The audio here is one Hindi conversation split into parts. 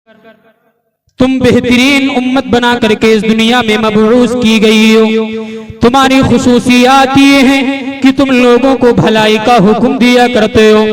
तुम बेहतरीन उम्मत बना करके इस दुनिया में मबऊस की गई हो। तुम्हारी खुसूसियात ये हैं कि तुम लोगों को भलाई का हुक्म दिया करते हो,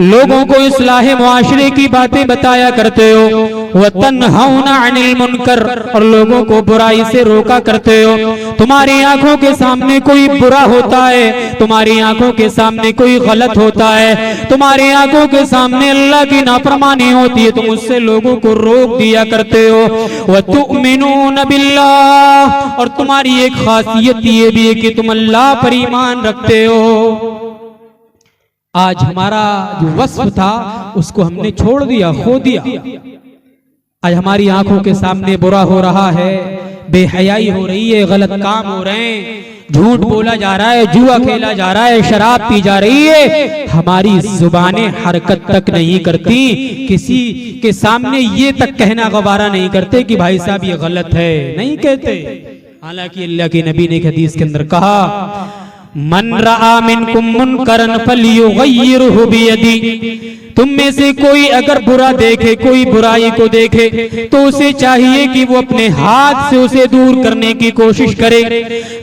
लोगों को इस्लाह मुआशरे की बातें बताया करते हो, व तन्हौना अनिल मुनकर, और लोगों को बुराई से रोका करते हो। तुम्हारी आंखों के सामने कोई बुरा होता है, तुम्हारी आंखों के सामने कोई गलत होता है, तुम्हारी आंखों के सामने अल्लाह की नाफरमानी होती है, तुम उससे लोगों को रोक दिया करते हो। व तुमिनून बिल्लाह, और तुम्हारी एक खासियत ये भी है कि तुम अल्लाह पर ईमान रखते हो। आज हमारा जो वस्फ था उसको हमने छोड़ दिया, खो दिया। आज हमारी आंखों के सामने बुरा हो रहा है, बेहयाई हो रही है, गलत काम हो रहे हैं, झूठ बोला जा रहा है, जुआ खेला जा रहा है, शराब पी जा रही है। हमारी जुबानें हरकत तक नहीं करती, किसी के सामने ये तक कहना गवारा नहीं करते कि भाई साहब ये गलत है, नहीं कहते। हालांकि अल्लाह के नबी ने एक हदीस के अंदर कहा, मन रआ मिनकुम मुनकरन फल्युगय्यिरहु बियदी, तुम में से कोई अगर बुरा देखे, कोई बुराई को देखे, तो उसे चाहिए कि वो अपने हाथ से उसे दूर करने की कोशिश करे।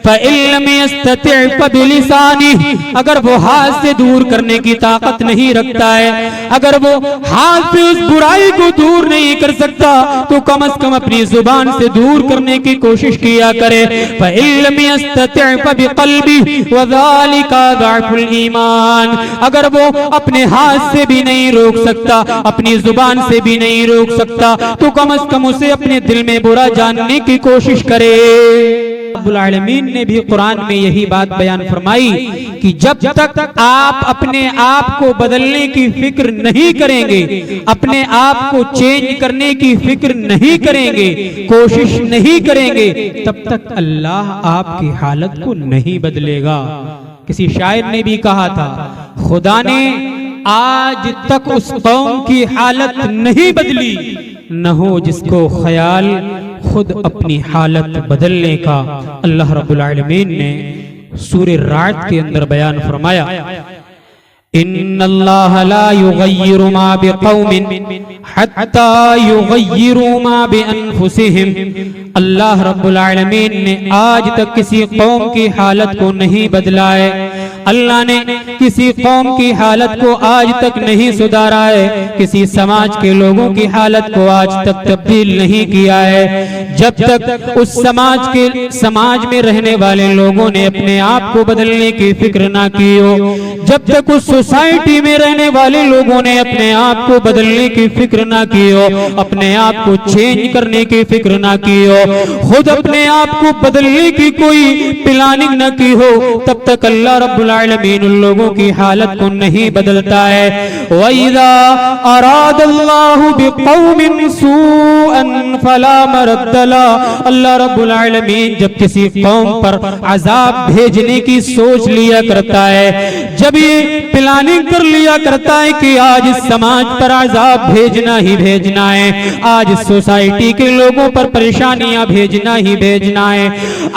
फ़इल्लम यस्तति' फ़बिलिसानिही, अगर वो हाथ से दूर करने की ताकत नहीं रखता है, अगर वो हाथ से उस बुराई को दूर नहीं कर सकता, तो कम से कम अपनी जुबान से दूर करने की कोशिश किया करे। फ़इल्लम यस्तति' फ़बिक़ल्बिही वज़ालिका ज़अफ़ुल ईमान, अगर वो अपने हाथ से भी नहीं रोक सकता, अपनी जुबान से भी नहीं रोक सकता, तो कम से कम उसे अपने दिल में बुरा जानने की कोशिश करे। रब्बुल आलमीन ने भी कुरान में यही बात बयान फरमाई कि जब तक आप अपने आप को बदलने की फिक्र नहीं करेंगे, अपने आप को चेंज करने की फिक्र नहीं करेंगे, कोशिश नहीं करेंगे, तब तक अल्लाह आपकी हालत को नहीं बदलेगा। किसी शायर ने भी कहा था, खुदा ने आज तक उस कौम की हालत नहीं बदली, न हो जिसको ख्याल खुद अपनी हालत बदलने का। अल्लाह रब्बुल आलमीन ने सूरे रात के अंदर बयान फरमाया, इन्नल्लाह ला युगय्यिरु मा बिक़ौमिन हत्ता युगय्यिरु मा बिअन्फुसिहिम। अल्लाह रब्बुल आलमीन ने आज तक किसी कौम की हालत को नहीं बदला है, अल्लाह ने किसी कौम की हालत को आज तक नहीं सुधारा है, किसी समाज के लोगों की हालत को आज तक तब्दील नहीं किया है, जब तक उस समाज में रहने वाले लोगों ने अपने आप को बदलने की फिक्र ना की हो, जब तक उस सोसाइटी में रहने वाले लोगों ने अपने आप को बदलने की फिक्र ना की हो, अपने आप को चेंज करने की फिक्र ना की हो, खुद अपने आप को बदलने की कोई प्लानिंग न की हो, तब तक अल्लाह रब्बुल आलमीन उन लोगों की हालत को नहीं बदलता है। वइज़ा अरादल्लाहु बिक़ौमिन सूअन फला मरद्द लह, अल्लाह रब्बुल आलमीन जब किसी कौम पर अजाब भेजने की सोच लिया करता है, जब ये प्लानिंग कर लिया करता है कि आज इस समाज पर अजाब भेजना ही भेजना है, आज सोसाइटी के लोगों पर परेशानियां भेजना ही भेजना है,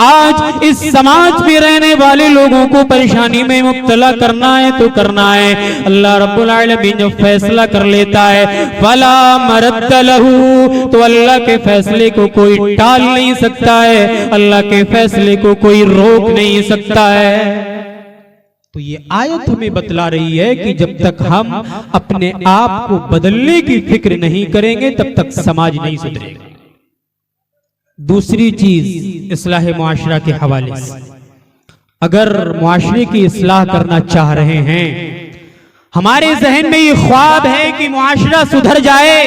आज इस समाज में रहने वाले लोगों को परेशानी में मुब्तला करना है तो करना है, अल्लाह रब्बुल आलमीन जब फैसला कर लेता है, फला मरद्द लहू, तो अल्लाह के फैसले को कोई टाल नहीं सकता है, अल्लाह के फैसले को कोई रोक नहीं सकता है। तो ये आयत हमें बतला रही है कि जब तक हम अपने आप को बदलने की फिक्र नहीं करेंगे, तब तक समाज नहीं सुधरेगा। दूसरी चीज इस्लाह मुआशरा के हवाले से, अगर मुआशरे की इस्लाह करना चाह रहे हैं, हमारे जहन में ये ख्वाब है कि मुआशरा सुधर जाए,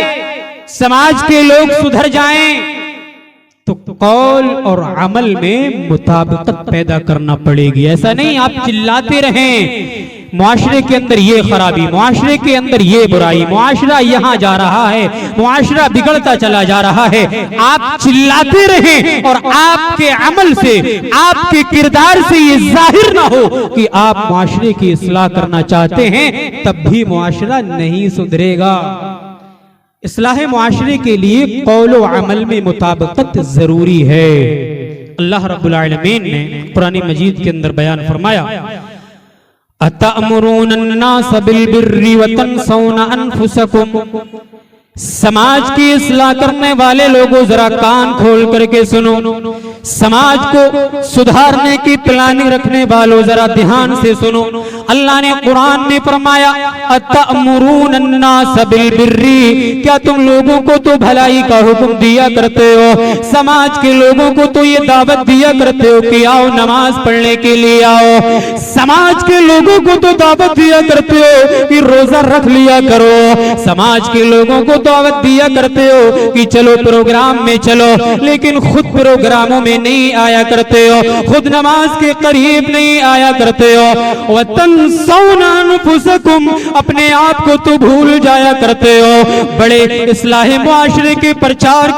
समाज के लोग सुधर जाएं, तो कौल और अमल में मुताबिकत पैदा करना पड़ेगी। ऐसा नहीं आप चिल्लाते रहें मुआशरे के अंदर ये खराबी, मुआशरे के अंदर ये बुराई, मुआशरा यहाँ जा रहा है, मुआशरा बिगड़ता चला जा रहा है, आप चिल्लाते रहें और आपके अमल से, आपके किरदार से ये जाहिर ना हो कि आप मुआशरे की इस्लाह करना चाहते हैं, तब भी मुआशरा नहीं सुधरेगा। इस्लाह मुआशरे के लिए कौल व अमल में मुताबिकत जरूरी है। अल्लाह रब्बुल आलमीन ने कुरान मजीद के अंदर बयान फरमाया, अतअमुरून अन्नास बिल बिर्रि व तनसौना अनफुसकुम, समाज की इस्लाह करने वाले लोगों जरा कान खोल करके सुनो। समाज को सुधारने की प्लानिंग रखने वालों जरा ध्यान से सुनो। अल्लाह ने कुरान में फरमाया अतअमुरून अन्नास बिल बिर्री, क्या तुम लोगों को तो भलाई का हुक्म दिया करते हो, समाज के लोगों को तो ये दावत दिया करते हो कि आओ नमाज पढ़ने के लिए आओ, समाज के लोगों को तो दावत दिया करते हो कि रोजा रख लिया करो, समाज के लोगों को दावत दिया करते हो कि चलो प्रोग्राम में चलो, लेकिन खुद प्रोग्रामों में नहीं आया करते हो, खुद नमाज के करीब नहीं आया करते हो। वतनसौना अनफुसकुम, अपने आप को तो भूल जाया करते हो। बड़े इस्लाह मुआशरे के प्रचार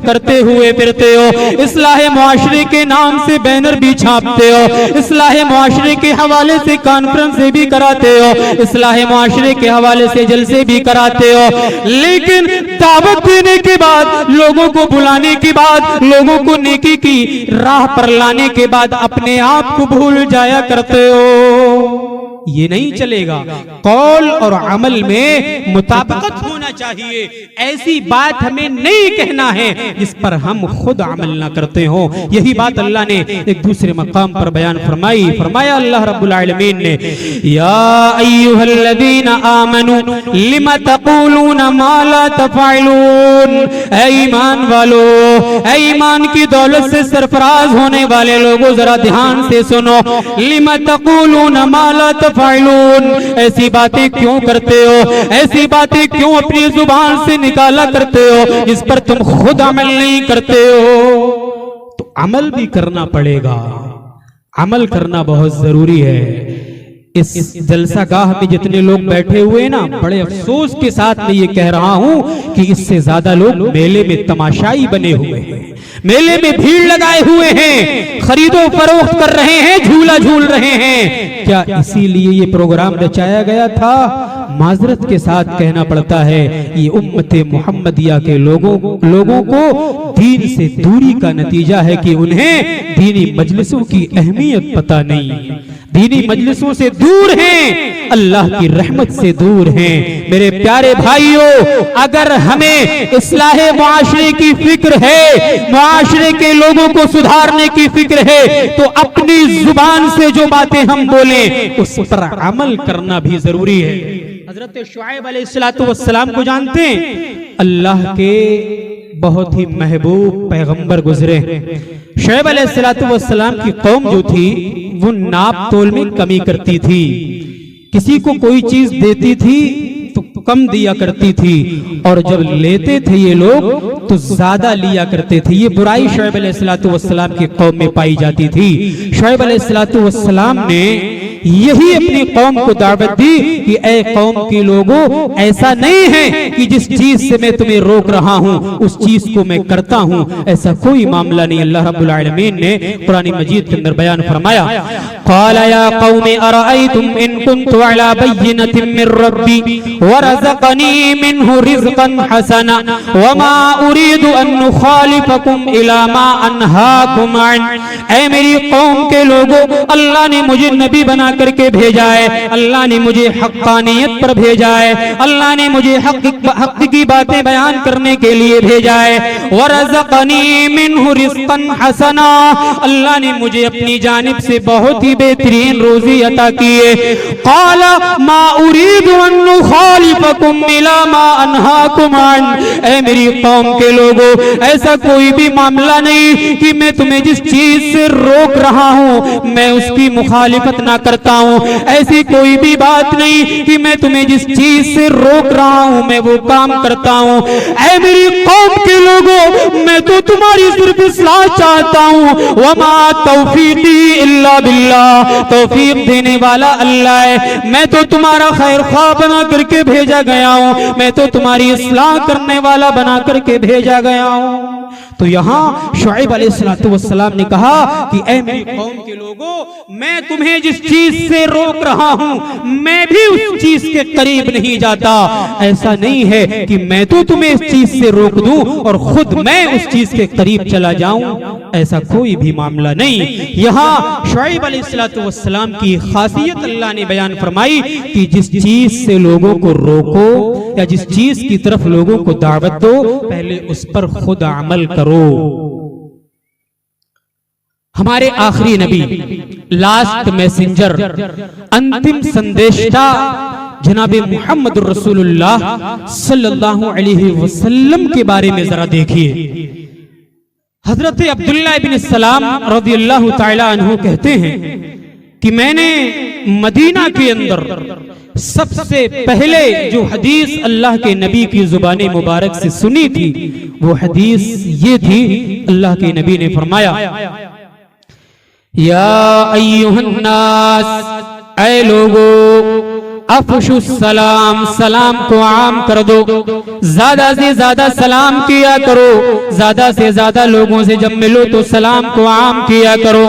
करते हुए फिरते हो, इस्लाह मुआशरे के नाम से बैनर भी छापते हो, इस्लाह मुआशरे के हवाले से कॉन्फ्रेंस भी कराते हो, इस्लाह मुआशरे के हवाले से जलसे भी कराते हो, लेकिन दावत देने के बाद, लोगों को बुलाने के बाद, लोगों को नेकी की राह पर लाने के बाद अपने आप को भूल जाया करते हो। ये नहीं चलेगा। कौल और अमल में मुताबिकत होना चाहिए। ऐसी बात हमें नहीं कहना है जिस पर हम खुद अमल ना करते हो। यही बात अल्लाह ने एक दूसरे मकाम पर बयान फरमाई। फरमाया अल्लाह रब्बुल आलमीन ने, या अय्युहल्लज़ीना आमनू लिमा तक़ूलूना मा ला तफ़अलून, ऐ ईमान वालो, ऐ ईमान की दौलत से सरफराज होने वाले लोगों जरा ध्यान से सुनो। लिमा तक़ूलूना मा ला तफ़अलून, ऐसी बातें क्यों करते हो, ऐसी बातें क्यों अपनी जुबान से निकाला करते हो जिस पर तुम खुद अमल नहीं करते हो। तो अमल भी करना पड़ेगा, अमल करना बहुत जरूरी है। इस जलसा गाह में जितने लोग बैठे हुए हैं ना, बड़े अफसोस के साथ मैं ये कह रहा हूं कि इससे ज्यादा लोग मेले में तमाशाई बने हुए हैं, मेले में भीड़ लगाए हुए हैं, खरीदो फरोख्त कर रहे हैं, झूला झूल रहे हैं। क्या इसीलिए ये प्रोग्राम रचाया गया था? माजरत के साथ कहना पड़ता है, ये उम्मते मुहम्मदिया के लोगों को दीन से दूरी का नतीजा है कि उन्हें दीनी मजलिसों की अहमियत पता नहीं, दीनी मजलिसों से दूर हैं, अल्लाह की रहमत से दूर हैं। मेरे प्यारे भाइयों, अगर हमें इस्लाह मुआशरे की फिक्र है, मुआशरे के लोगों को सुधारने की फिक्र है, तो अपनी जुबान से जो बातें हम बोले उस पर अमल करना भी जरूरी है। हजरत शुआइब अलैहिस्सलाम को जानते हैं? अल्लाह के बहुत ही महबूब पैगंबर गुजरे। शुआइब अलैहिस्सलाम की कौम जो थी वो नाप तोल में कमी करती थी, किसी को कोई चीज देती थी तो कम दिया करती थी, और जब लेते थे ये लोग तो ज्यादा लिया करते थे। ये बुराई शुआइब अलैहिस्सलाम की कौम में पाई जाती थी। शुआइब अलैहिस्सलाम ने यही अपनी कौम को दावत दी कि ऐ कौम के लोगों, ऐसा नहीं है कि जिस चीज से मैं तुम्हें रोक रहा हूं उस चीज को मैं करता हूं, ऐसा कोई मामला नहीं। अल्लाह रब्बुल आलमीन ने कुरान मजीद के अंदर बयान फरमाया, क़ाल या क़ौमी अरअयतुम इन कुन्तु अला बय्यिनतिन मिर रब्बी व रज़क़नी मिन्हु रिज़क़न हसना व मा उरीदु अन नुखालिफकुम इला मा अनहाकुम अन। ऐ मेरी कौम के लोगों, अल्लाह ने मुझे नबी बना करके भेजा है, अल्लाह ने मुझे हक्कानियत पर भेजा है, अल्लाह ने मुझे हक की बातें बयान करने के लिए भेजा है। वरज़क़नी मिन्हु रिज़क़न हसना, अल्लाह ने मुझे अपनी जानिब से बहुत ही बेहतरीन रोजी अता की है। क़ाला मा उरीदु अन नुखालिफकुम इला मा अनहाकुम अन। ऐ मेरी कौम के लोगों, ऐसा कोई भी मामला नहीं कि मैं तुम्हें जिस चीज से रोक रहा हूं मैं उसकी मुखालिफत ना करता हूं, ऐसी कोई भी बात नहीं कि मैं तुम्हें जिस चीज से रोक रहा हूं मैं वो काम करता हूं। ऐ मेरी कौम के लोगों, मैं तो तुम्हारी सिर्फ इस्लाह चाहता हूं। वमा तौफीकी इल्ला बिल्लाह, तौफीक देने वाला अल्लाह है, मैं तो तुम्हारा खैर ख्वाह बना करके भेजा गया हूं, मैं तो तुम्हारी इस्लाह करने वाला बना करके भेजा गया हूं। तो यहाँ शुआइब अलैहिस्सलाम ने कहा कि ऐ मेरी कौम के लोगों, मैं तुम्हें जिस चीज से रोक रहा हूं मैं भी उस चीज के करीब नहीं जाता। ऐसा नहीं है कि मैं तो तुम्हें इस चीज से रोक दूं और खुद मैं उस चीज के करीब चला जाऊं। ऐसा कोई भी मामला नहीं। यहाँ शुआइब अलैहिस्सलाम की खासियत अल्लाह ने बयान फरमाई कि जिस चीज से लोगों को रोको या जिस चीज की तरफ लोगों को दावत दो, पहले उस पर खुद अमल करो। हमारे आखिरी नबी, लास्ट मैसेंजर, अंतिम संदेशता जनाबे मोहम्मद रसूलुल्लाह सल्लल्लाहु अलैहि वसल्लम के बारे में जरा देखिए। हजरत अब्दुल्लाह इब्न सलाम रज़ियल्लाहु ताला अन्हु कहते हैं कि मैंने मदीना के अंदर सबसे पहले जो हदीस अल्लाह के नबी की जुबानी मुबारक से सुनी थी, वो हदीस ये थी, अल्लाह के नबी ने फरमाया, या अय्युहन्नास, ऐ लोगो, अफशु सलाम, सलाम को आम कर दो, ज्यादा से ज्यादा सलाम किया करो, ज्यादा से ज्यादा लोगों से जब मिलो तो सलाम को आम किया करो,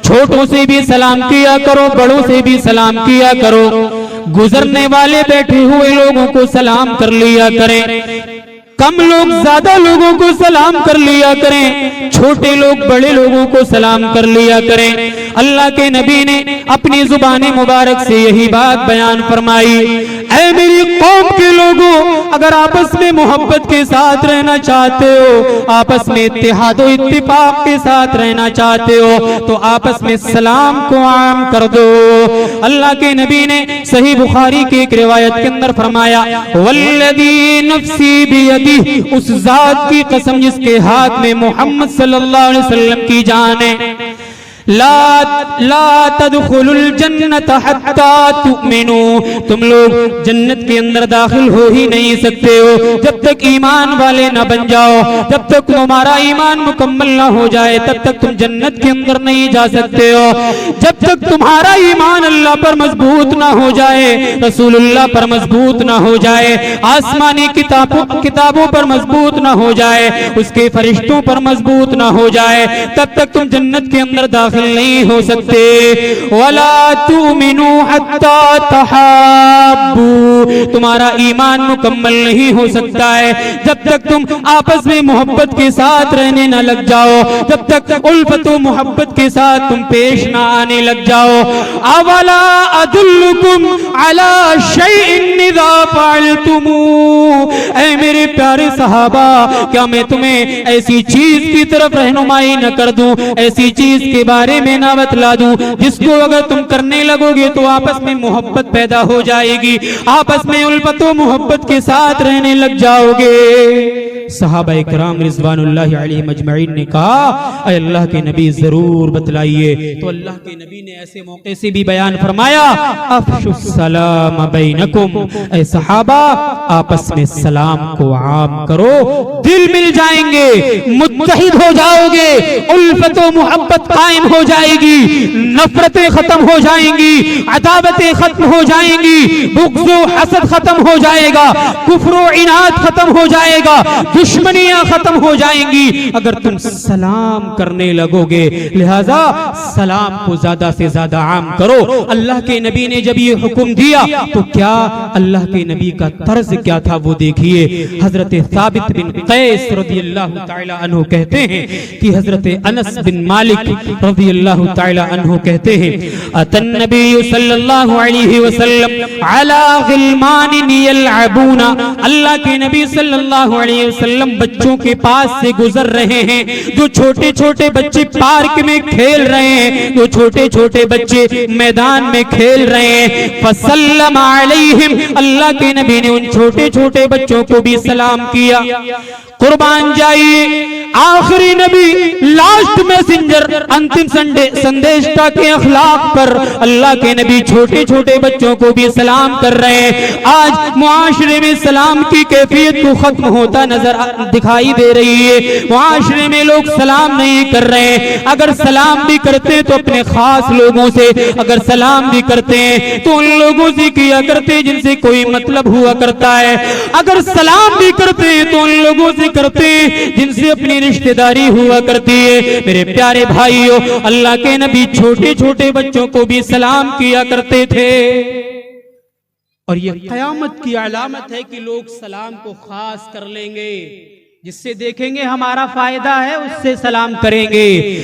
छोटों से भी सलाम किया करो, बड़ों से भी सलाम किया करो, गुजरने वाले बैठे हुए लोगों को सलाम कर लिया करें, कम लोग ज्यादा लोगों को सलाम कर लिया करें, छोटे लोग बड़े लोगों को सलाम कर लिया करें। अल्लाह के नबी ने अपनी जुबानी मुबारक से यही बात बयान फरमाई, ऐ मेरी कौम के लोगों, अगर आपस में मोहब्बत के साथ रहना चाहते हो, आपस में इत्तेहाद और इत्तिफाक के साथ रहना चाहते हो, तो आपस में सलाम को आम कर दो। अल्लाह के नबी ने सही बुखारी की एक रिवायत के अंदर फरमाया, वल्लज़ी नफ्सी बियदी, उस जात की कसम जिसके हाथ में मोहम्मद सल्लल्लाहु अलैहि वसल्लम की जान है, ला तदखुलुल जन्नत हत्ता तुमिनू, तुम लोग जन्नत के अंदर दाखिल हो ही नहीं सकते हो जब तक ईमान वाले ना बन जाओ, जब तक तुम्हारा ईमान मुकम्मल ना हो जाए तब तक तुम जन्नत के अंदर नहीं जा सकते हो, जब तक तुम्हारा ईमान अल्लाह पर मजबूत ना हो जाए, रसूलुल्लाह पर मजबूत ना हो जाए, आसमानी किताबों पर मजबूत ना हो जाए, उसके फरिश्तों पर मजबूत ना हो जाए, तब तक तुम जन्नत के अंदर दाखिल नहीं हो सकते। वला तुमिनु हत्ता तहाब्बू, तुम्हारा ईमान मुकम्मल नहीं हो सकता है जब तक तुम आपस में मोहब्बत के साथ रहने न लग जाओ, जब तक उल्फत व मोहब्बत के साथ तुम पेश ना आने लग जाओ। अवला अदुल्लुकुम अला शैइन इज़ा फअलतुमू, ऐ मेरे प्यारे सहाबा, क्या मैं तुम्हें ऐसी चीज की तरफ रहनुमाई न कर दूं, ऐसी चीज के बारे में ना बतला दूं जिसको अगर तुम करने लगोगे तो आपस में मोहब्बत पैदा हो जाएगी, आपस में उल्फत व मोहब्बत के साथ रहने लग जाओगे। सहाबा इकराम रिज़वानुल्लाहि अलैहिम अजमईन ने कहा, ऐ अल्लाह के नबी जरूर बतलाइए। तो अल्लाह के नबी ने ऐसे मौके से भी बयान फरमाया, अफ़शुस सलाम बैनकुम, ऐ सहाबा आपस में सलाम को आम करो, दिल मिल जाएंगे, मुत्तहिद हो जाओगे, उल्फत व मोहब्बत कायम हो जाएगी, नफरतें खत्म हो जाएंगी, अदावतें खत्म हो जाएंगी, बुग़्ज़ व हसद खत्म हो जाएगा, कुफ्र व इनाद खत्म हो जाएगा, दुश्मनियां खत्म हो जाएंगी अगर तुम सलाम करने लगोगे। लिहाजा सलाम को ज्यादा से ज्यादा आम करो। अल्लाह के नबी ने जब ये हुक्म दिया तो क्या अल्लाह के नबी का तर्ज क्या था वो देखिए। हजरत साबित बिन कैस रज़ियल्लाहु ताला अन्हु कहते हैं कि हजरत अनस बिन मालिक रज़ियल्लाहु ताला अन्हु कहते हैं, अतन नबी सल्लल्लाहु अलैहि वसल्लम अला गिलमान यलअबूना, अल्लाह के नबी सल्लल्लाहु अलैहि वसल्लम बच्चों के पास से गुजर रहे हैं, जो छोटे छोटे बच्चे पार्क में खेल रहे हैं, जो छोटे छोटे बच्चे मैदान में खेल रहे हैं, फसल्लम अलैहिम, अल्लाह के नबी ने उन छोटे छोटे बच्चों को भी सलाम किया। कुर्बान जाइए, आखिरी नबी, लास्ट मैसेंजर, अंतिम संदेशता के अखलाक पर अल्लाह के नबी छोटे छोटे बच्चों को भी सलाम कर रहे हैं। आज मुआशरे में सलाम की कैफियत को खत्म होता नजर दिखाई दे रही है। मुआशरे में लोग सलाम नहीं कर रहे हैं, अगर सलाम भी करते हैं तो अपने खास लोगों से, अगर सलाम भी करते हैं तो उन लोगों से किया करते हैं जिनसे कोई मतलब हुआ करता है, अगर सलाम भी करते हैं तो उन लोगों से करते हैं जिनसे अपनी रिश्तेदारी हुआ करती है। मेरे प्यारे भाइयों, अल्लाह के नबी छोटे छोटे बच्चों को भी सलाम किया करते थे और ये कयामत की अलामत है कि लोग सलाम को खास कर लेंगे। जिससे देखेंगे हमारा फायदा है उससे सलाम करेंगे,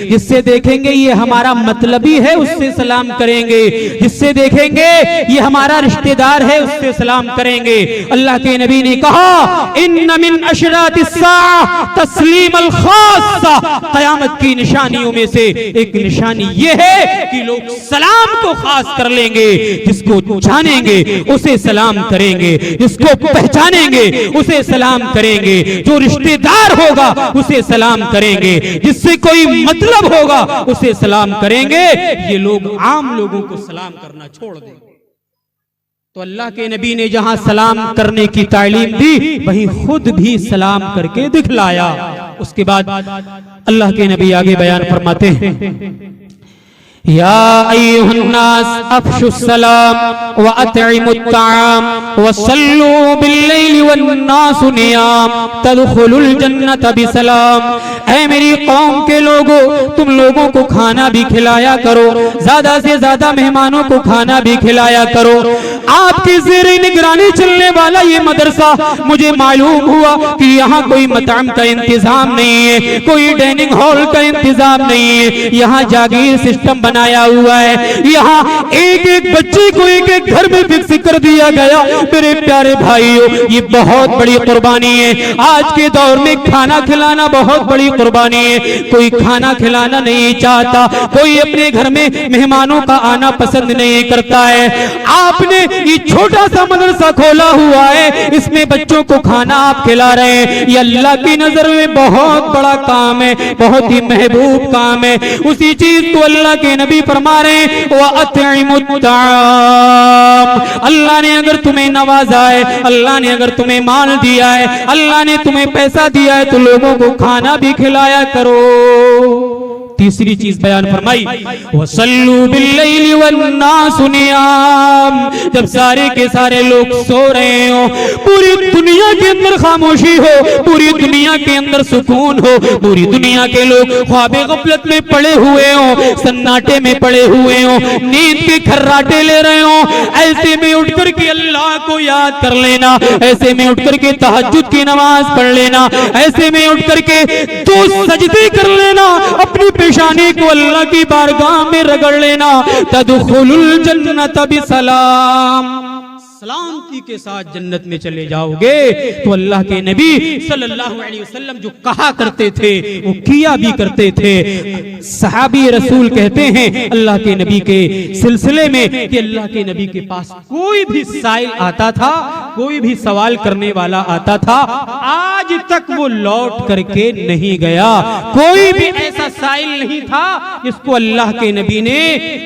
जिससे देखेंगे ये हमारा मतलबी है उससे सलाम करेंगे, जिससे देखेंगे ये हमारा रिश्तेदार है उससे सलाम करेंगे। अल्लाह के नबी ने कहा इन्न मिन अशरातिस्साअ तस्लीम अल खास्सा, क़यामत की निशानियों में से एक निशानी ये है कि लोग सलाम को खास कर लेंगे। जिसको जानेंगे उसे सलाम करेंगे, जिसको पहचानेंगे उसे सलाम करेंगे, जो रिश्तेदार होगा उसे सलाम करेंगे, जिससे कोई मतलब होगा उसे सलाम करेंगे। ये लोग आम लोगों को सलाम करना छोड़ देंगे। तो अल्लाह के नबी ने जहां सलाम करने की तालीम दी वहीं खुद भी सलाम करके दिखलाया। उसके बाद अल्लाह के नबी आगे बयान फरमाते हैं या अय्युहन्नास अफ़शुस सलाम व अतइमुत ताआम व सल्लू बिल्लैलि वन्नासु नियाम तदखुलुल जन्नत बिसलाम। ऐ मेरी कौम के लोगों, तुम लोगों को खाना भी खिलाया करो, ज्यादा से ज्यादा मेहमानों को खाना भी खिलाया करो। आपकी ज़ेरे निगरानी चलने वाला ये मदरसा, मुझे मालूम हुआ कि यहाँ कोई मतअम का इंतजाम नहीं है, कोई डाइनिंग हॉल का इंतजाम नहीं है, यहाँ जागीर सिस्टम बनाया हुआ है, यहाँ एक एक बच्चे को एक एक घर में फिक्स कर दिया गया। मेरे प्यारे भाइयों, ये बहुत बड़ी कुर्बानी है। आज के दौर में खाना खिलाना बहुत बड़ी कुर्बानी है। कोई खाना खिलाना नहीं चाहता, कोई अपने घर में मेहमानों का आना पसंद नहीं करता है। आपने ये छोटा सा मदरसा खोला हुआ है, इसमें बच्चों को खाना आप खिला रहे हैं, ये अल्लाह की नजर में बहुत बड़ा काम है, बहुत ही महबूब काम है। उसी चीज को अल्लाह के नबी फरमा रहे हैं व अतइमुत ताआम। अल्लाह ने अगर तुम्हें नवाजा है, अल्लाह ने अगर तुम्हें माल दिया है, अल्लाह ने तुम्हें पैसा दिया है, तो लोगों को खाना भी खिलाया करो। तीसरी चीज बयान फरमाई वसल्लू बिल्लैलि वन्नासु नियाम। जब सारे के सारे लोग सो रहे हो, पूरी दुनिया के अंदर खामोशी हो, पूरी दुनिया के अंदर सुकून हो, पूरी दुनिया के लोग ख्वाबे गफलत में पड़े हुए हो, सन्नाटे में पड़े हुए हो, नींद के खर्राटे ले रहे हो, ऐसे में उठ करके अल्लाह को याद कर लेना, ऐसे में उठ करके तहज्जुद की नमाज पढ़ लेना, ऐसे में उठ करके 2 सजदे कर लेना, अपनी पेशानी को अल्लाह की बारगाह में रगड़ लेना। तदखुलुल जन्नत बिसलाम, सलामती के साथ जन्नत में चले जाओगे। तो अल्लाह के नबी सल्लल्लाहु अलैहि वसल्लम जो कहा करते थे वो किया भी करते थे। सहाबी रसूल कहते हैं अल्लाह के नबी के सिलसिले में कि अल्लाह के नबी के पास कोई भी साइल आता था, कोई भी सवाल करने वाला आता था, आज तक वो लौट करके नहीं गया। कोई भी ऐसा साइल नहीं था जिसको अल्लाह के नबी ने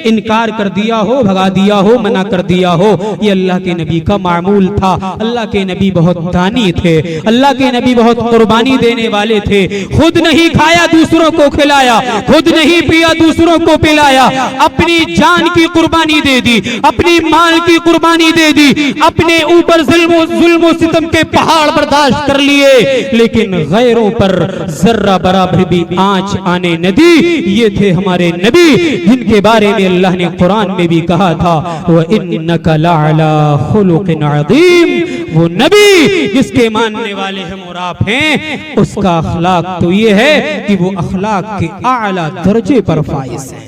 इनकार कर दिया हो, भगा दिया हो, मना कर दिया हो। ये अल्लाह के नबी का मामूल था। अल्लाह के नबी बहुत दानी थे, अल्लाह के नबी बहुत कुर्बानी देने वाले थे। खुद नहीं खाया दूसरों को खिलाया, खुद नहीं पिया दूसरों को पिलाया, अपनी जान की कुर्बानी दे दी, अपनी माल की कुर्बानी दे दी, अपने ऊपर जुल्म सितम के पहाड़ बर्दाश्त कर लिए, लेकिन गैरों पर जर्रा बराबर भी आंच आने न दी। ये थे हमारे नबी जिनके बारे में अल्लाह ने कुरान में भी कहा था व इन्नका लअला खुलुकिन अज़ीम। वो नबी जिसके मानने वाले हम और आप हैं, उसका अखलाक तो ये है कि वो अखलाक के आला दर्जे पर फाइज है।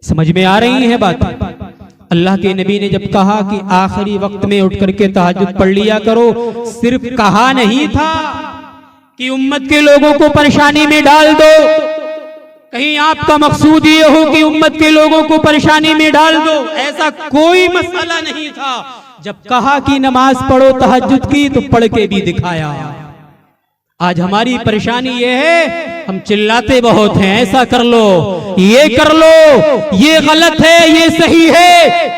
समझ में आ रही है बात? अल्लाह के नबी ने जब कहा कि आखिरी वक्त में उठ करके तहज्जुद पढ़ लिया करो, सिर्फ कहा नहीं था कि उम्मत के लोगों को परेशानी में डाल दो। कहीं आपका मकसूद ये हो कि उम्मत के लोगों को परेशानी में डाल दो, ऐसा कोई मसला नहीं था। जब कहा कि नमाज पढ़ो तहज्जुद की, तो पढ़ के भी दिखाया। आज हमारी परेशानी ये है, हम चिल्लाते बहुत हैं, ऐसा कर लो, ये कर लो, ये गलत है, ये सही है,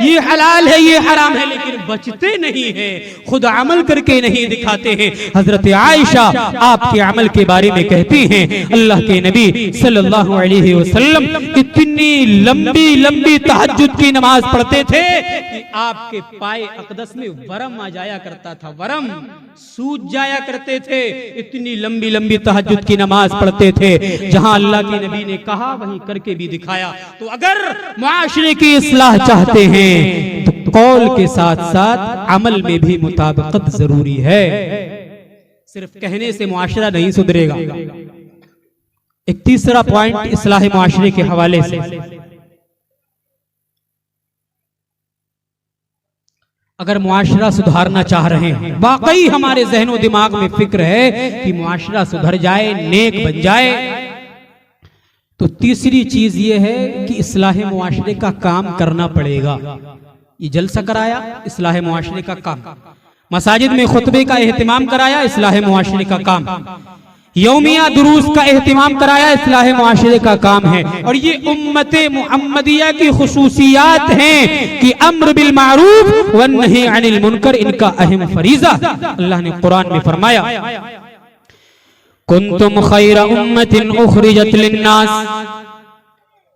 ये हलाल है, ये हराम है, लेकिन बचते नहीं है, खुद अमल करके नहीं दिखाते हैं। हजरत आयशा आपके अमल के बारे में कहती हैं, अल्लाह के नबी सल्लल्लाहु अलैहि वसल्लम इतनी लंबी लंबी तहज्जुद की नमाज पढ़ते थे कि आपके पाए अक़दस में वरम आ जाया करता था, वरम सूज जाया करते थे। इतनी लंबी लंबी तहज्जुद की नमाज पढ़ते थे। जहां अल्लाह के नबी ने कहा वहीं करके भी दिखाया। तो अगर मुआशरे की इस्लाह चाहते हैं तो कौल के साथ साथ अमल में भी मुताबिकत जरूरी है। सिर्फ कहने से मुआशरा नहीं सुधरेगा। एक तीसरा पॉइंट इस्लाह मुआशरे के हवाले से, अगर मुआशरा सुधारना चाह रहे हैं, वाकई हमारे जहनो दिमाग में फिक्र है कि मुआशरा सुधर जाए, नेक बन जाए, तो तीसरी चीज ये है कि इस्लाह मुआशरे का काम करना पड़ेगा। ये जलसा कराया, इस्लाह मुआशरे का काम। मसाजिद में खुतबे का एहतिमाम कराया, इस्लाह मुआशरे का काम। यौमिया दुरूस का एहतिमाम कराया, इस्लाह मुआशरे का काम है। और ये उम्मते मुहम्मदिया की खुसूसियात हैं कि अम्र बिल मारूफ व नही अनिल मुनकर इनका अहम फरीजा। अल्लाह ने कुरान में फरमाया, कुंतुम खैरा उम्मतिन उखरिजत लिन्नास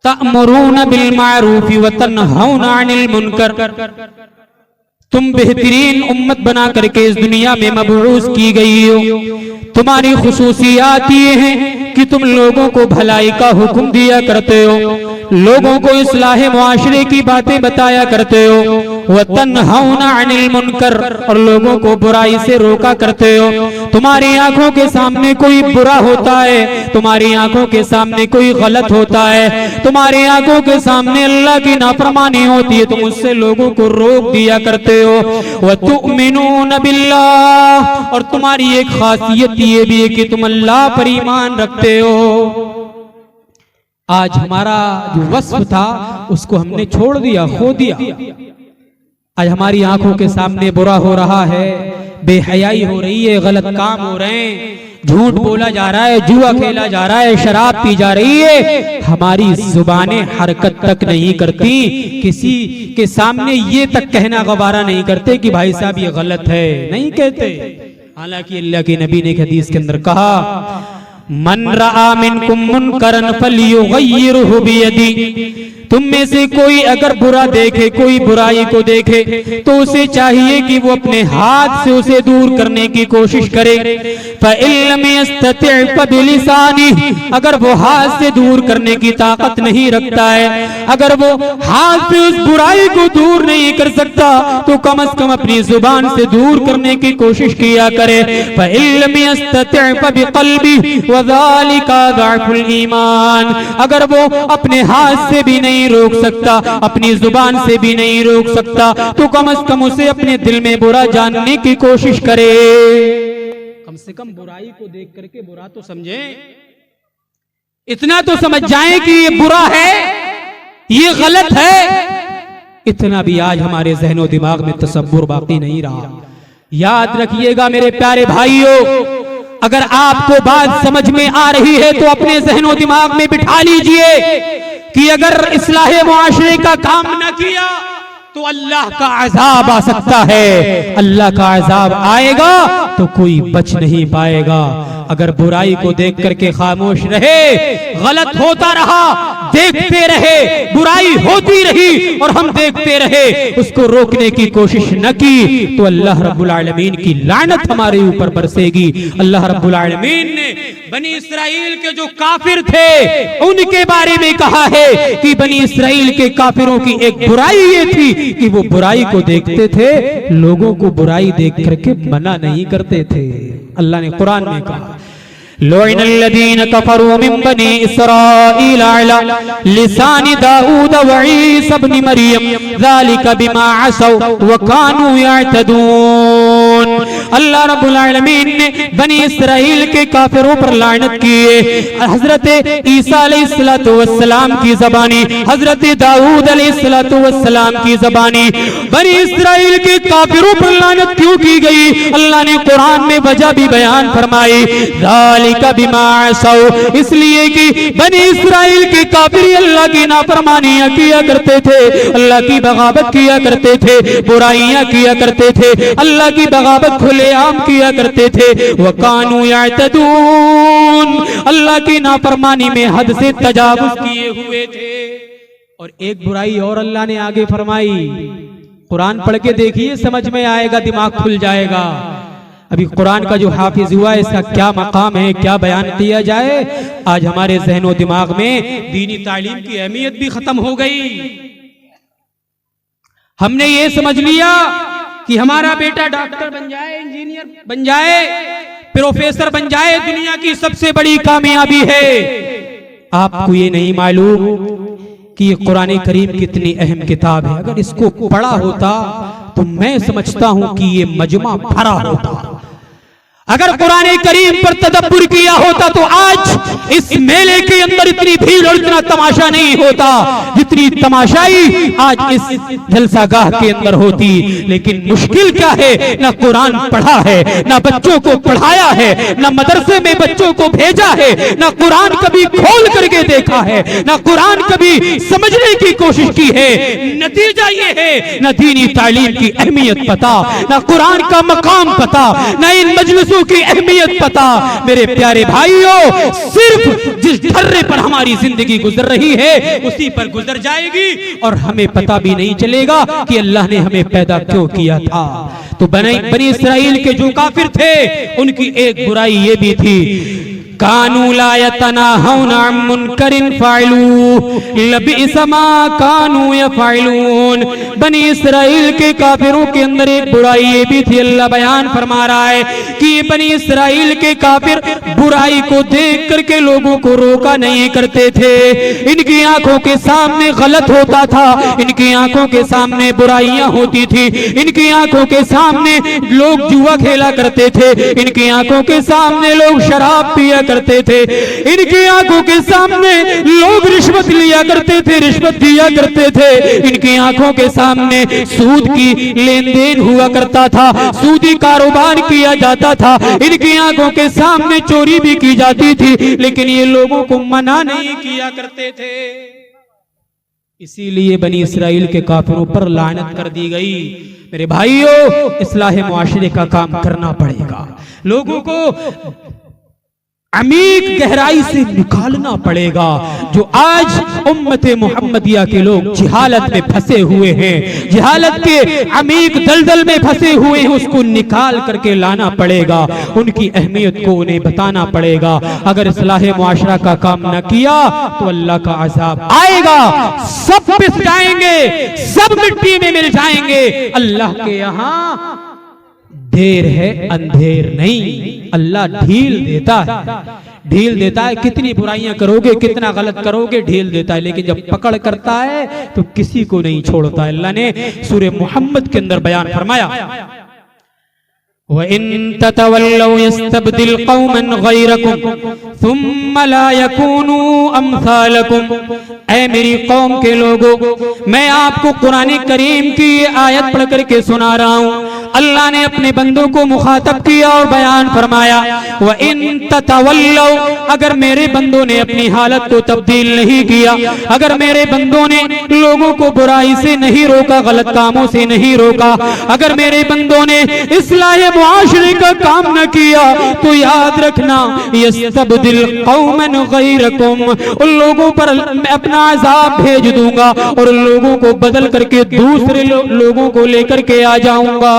तअमुरून बिल मारूफ व तनहौना अनिल मुनकर। तुम बेहतरीन उम्मत बना करके इस दुनिया में मबऊस की गई हो। तुम्हारी खुसूसियात ये हैं कि तुम लोगों को भलाई का हुक्म दिया करते हो, लोगों को इस्लाह मुआशरे की बातें बताया करते हो। व तन्हौना अनिल मुनकर, और लोगों को बुराई से रोका करते हो। तुम्हारी आंखों के सामने कोई बुरा होता है, तुम्हारी आंखों के सामने कोई गलत होता है, तुम्हारी आंखों के सामने अल्लाह की नाफरमानी होती है, तुम उससे लोगों को रोक दिया करते हो। व तुमिनून बिल्लाह, और तुम्हारी एक खासियत ये भी है कि तुम अल्लाह पर ईमान रखते हो। आज हमारा जो वस्फ था उसको हमने छोड़ दिया, खो दिया। आज हमारी आंखों के सामने बुरा हो रहा है, बेहयाई हो रही है, गलत काम हो रहे हैं, झूठ बोला जा रहा है, जुआ खेला जा रहा है, शराब पी जा रही है। हमारी जुबानें हरकत तक नहीं करती, किसी के सामने ये तक कहना गवारा नहीं करते कि भाई साहब ये गलत है, नहीं कहते। हालांकि अल्लाह के नबी ने हदीस के अंदर कहा, मन रआ मिनकुम मुनकरन फलयुगय्यिरहु बियदी। तुम में से कोई अगर बुरा देखे, कोई बुराई को देखे, तो उसे चाहिए कि वो अपने हाथ से उसे दूर करने की कोशिश करे। फ़इल्लम यस्तति' फ़बिलिसानिही, अगर वो हाथ से दूर करने की ताकत नहीं रखता है, अगर वो हाथ से उस बुराई को दूर नहीं कर सकता, तो कम से कम अपनी जुबान से दूर करने की कोशिश किया करे। फ़इल्लम यस्तति' फ़बिक़ल्बिही व ज़ालिका ज़अफ़ुल ईमान, अगर वो अपने हाथ से भी नहीं रोक सकता, अपनी जुबान से भी नहीं रोक सकता, तो कम से कम उसे अपने दिल में बुरा जानने की कोशिश करे। कम से कम बुराई को देख करके बुरा तो समझे, इतना तो समझ जाएं कि ये बुरा है, ये गलत है। इतना भी आज हमारे जहनो दिमाग में तसव्वुर बाकी नहीं रहा। याद रखिएगा मेरे प्यारे भाइयों, अगर आपको बात समझ में आ रही है तो अपने जहनो दिमाग में बिठा लीजिए कि अगर इस्लाह मुआशरे का काम न किया तो अल्लाह का अज़ाब आ सकता है। अल्लाह का अज़ाब आएगा तो कोई बच नहीं पाएगा। अगर बुराई को देख करके खामोश रहे, गलत होता रहा, देखते रहे, बुराई होती रही और हम देखते रहे, उसको रोकने की कोशिश न की, तो अल्लाह रब्बुल आलमीन की लानत हमारे ऊपर बरसेगी। अल्लाह रब्बुल आलमीन ने बनी इस्राइल के जो काफिर थे उनके बारे में कहा है कि बनी इस्राइल के काफिरों की एक बुराई ये थी कि वो बुराई को देखते थे, लोगों को बुराई देख करके मना नहीं करते थे। अल्लाह ने कुरान में कहा, लुइनल्लज़ीन कफरू मिन बनी इस्राईल अला लिसानी दाऊद व ईसा इब्न मरियम ज़ालिका बिमा असौ व कानू यअतदून। अल्लाह रब्बुल आलमीन ने बनी इस्राइल के काफिरों पर लानत की है। हजरत ईसा अलैहिस्सलातु वस्सलाम की ज़बानी, हजरत दाऊद अलैहिस्सलातु वस्सलाम की ज़बानी, बनी इस्राइल के काफिरों पर लानत क्यों की गई? अल्लाह ने कुरान में वजह भी बयान फरमाई, ज़ालिका बिमा असौ, इसलिए कि बनी इस्राइल के काफिर अल्लाह की नाफरमानियां किया करते थे, अल्लाह की बगावत किया करते थे, बुराइयां किया करते थे, अल्लाह की बगावत खुलेआम किया करते थे। वकानू यअतदून, अल्लाह की नाफरमानी में हद से तजावुज किए हुए थे। और एक बुराई और अल्लाह ने आगे फरमाई, कुरान पढ़ के देखिए, समझ में आएगा, दिमाग खुल जाएगा। अभी कुरान का जो हाफिज हुआ है इसका क्या मकाम है, क्या बयान किया जाए। आज हमारे जहनो दिमाग में दीनी तालीम की अहमियत भी खत्म हो गई। हमने ये समझ लिया कि हमारा बेटा डॉक्टर बन जाए, इंजीनियर बन जाए, प्रोफेसर बन जाए दुनिया की सबसे बड़ी कामयाबी है। आपको ये नहीं मालूम कि ये कुरान करीम कितनी अहम किताब है। अगर इसको पढ़ा होता तो मैं समझता हूं कि ये मजमा भरा होता। अगर कुरान करीम पर तदब्बुर किया होता तो आज इस मेले के अंदर इतनी भीड़ और इतना तमाशा नहीं होता जितनी तमाशाई आज इस जलसागाह के अंदर होती। लेकिन मुश्किल क्या है, ना कुरान पढ़ा है, ना बच्चों को पढ़ाया है, ना मदरसे में बच्चों को भेजा है, ना कुरान कभी खोल करके देखा है, ना कुरान कभी समझने की कोशिश की है। नतीजा ये है, ना दीनी तालीम की अहमियत पता, ना कुरान का मकाम पता, ना इन मजलिसों की अहमियत पता। मेरे प्यारे भाइयों, सिर्फ जिस ढर्रे पर हमारी जिंदगी गुजर रही है उसी पर गुजर जाएगी और हमें पता भी नहीं चलेगा कि अल्लाह ने हमें पैदा क्यों किया था। तो बनी इस्राइल के जो काफिर थे उनकी एक बुराई ये भी थी, कानू ला यतनाहौना अन मुनकरिन फ़अलू लबिअस मा कानू यफ़अलून। बनी इस्राइल के काफिरों के अंदर एक बुराई ये भी थी। अल्लाह बयान फरमा रहा है कि बनी इस्राइल के काफिर बुराई को देख करके लोगों को रोका नहीं करते थे। इनकी आंखों के सामने गलत होता था, इनकी आंखों के सामने बुराइयां होती थी, इनकी आंखों के सामने लोग जुआ खेला करते थे, इनकी आंखों के सामने लोग शराब पिया करते थे, इनकी आंखों के सामने लोग रिश्वत लिया करते थे, रिश्वत दिया करते थे, इनकी आंखों के सामने सूद की लेन देन हुआ करता था, सूदी कारोबार किया जाता था, इनकी आंखों के सामने चोरी भी की जाती थी, लेकिन ये लोगों को मना नहीं किया करते थे। इसीलिए बनी इस्राइल के काफिरों पर लानत कर दी गई। मेरे भाइयों, इस्लाह मुआशरे का काम करना पड़ेगा, लोगों को अमीक गहराई से निकालना पड़ेगा। जो आज उम्मते मुहम्मदिया के लोग जिहालत में फंसे हुए हैं, जिहालत के अमीक दलदल में फंसे हुए हैं, उसको निकाल करके लाना पड़ेगा, उनकी अहमियत को उन्हें बताना पड़ेगा। अगर इस्लाह मुआशरा का काम न किया तो अल्लाह का अज़ाब आएगा, सब पिस जाएंगे, सब मिट्टी में मिल जाएंगे। अल्लाह के यहाँ देर है अंधेर नहीं, अल्लाह ढील देता है, ढील देता है। कितनी बुराइयां करोगे, कितना गलत करोगे, ढील देता है, लेकिन जब पकड़ करता है तो किसी को नहीं छोड़ता। अल्लाह ने सूरे मोहम्मद के अंदर बयान फरमाया, वइन ततवल्लौ यस्तब्दिल कौमन गैरकुम सुम्मा ला यकूनू अमसालकुम। ऐ मेरी कौम के लोगों, मैं आपको कुरान करीम की आयत पढ़ करके सुना रहा हूँ। अल्लाह ने अपने बंदों को मुखातब किया और बयान फरमाया, व इन ततवल्लौ, अगर मेरे बंदों ने अपनी हालत को तब्दील नहीं किया, अगर मेरे बंदों ने लोगों को बुराई से नहीं रोका, गलत कामों से नहीं रोका, अगर मेरे बंदों ने इस्लाह मुआशरे का काम न किया, तो याद रखना, यस्तब्दिल कौमन गैरकुम, उन लोगों पर मैं अपना अज़ाब भेज दूंगा और उन लोगों को बदल करके दूसरे लोगों को लेकर के आ जाऊंगा।